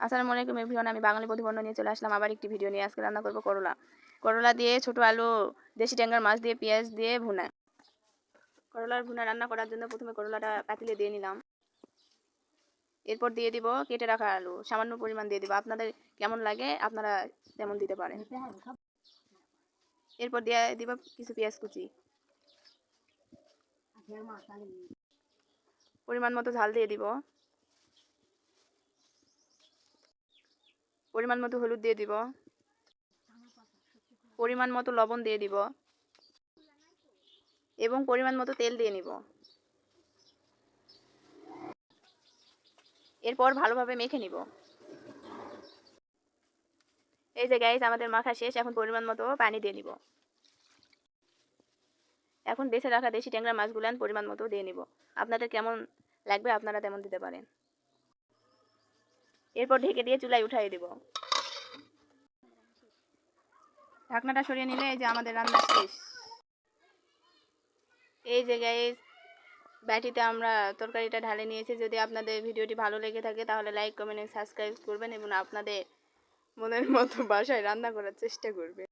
আসসালামু আলাইকুম এভরিওয়ান, আমি বাঙালি প্রতিপন্ন নিয়ে চলে আসলাম আবার একটি ভিডিও নিয়ে। আজকে রান্না করবো করলা। করলা দিয়ে ছোট আলু, দেশি ট্যাংরার মাছ দিয়ে পেঁয়াজ দিয়ে ভুনা। করলার ভুনা রান্না করার জন্য প্রথমে করলাটা পাতিলে দিয়ে নিলাম। এরপর দিয়ে দিব কেটে রাখা আলু, সামান্য পরিমাণ দিয়ে দিব, আপনাদের কেমন লাগে আপনারা তেমন দিতে পারেন। এরপর দিয়ে দিব কিছু পেঁয়াজ কুচি, পরিমাণ মতো ঝাল দিয়ে দিব, পরিমাণ মতো হলুদ দিয়ে দিব, পরিমাণ মতো লবণ দিয়ে দিব এবং পরিমাণ মতো তেল দিয়ে নিব। এরপর ভালোভাবে মেখে নিব। এই যে গাইস, আমাদের মাখা শেষ। এখন পরিমাণ মতো পানি দিয়ে নিব। এখন বেছে রাখা দেশি ট্যাংরা মাছগুলান পরিমাণ মতো দিয়ে নিব। আপনাদের কেমন লাগবে আপনারা তেমন দিতে পারেন। এরপর ঢেকে দিয়ে চুলায় উঠাই দিব। ঢাকনাটা সরিয়ে নিলে এই যে আমাদের রান্না শেষ। এই যে গাইস, বাটিতে আমরা তরকারিটা ঢালে নিয়েছি। যদি আপনাদের ভিডিওটি ভালো লেগে থাকে তাহলে লাইক, কমেন্ট, সাবস্ক্রাইব করবেন এবং আপনাদের মনের মতো বাসায় রান্না করার চেষ্টা করবেন।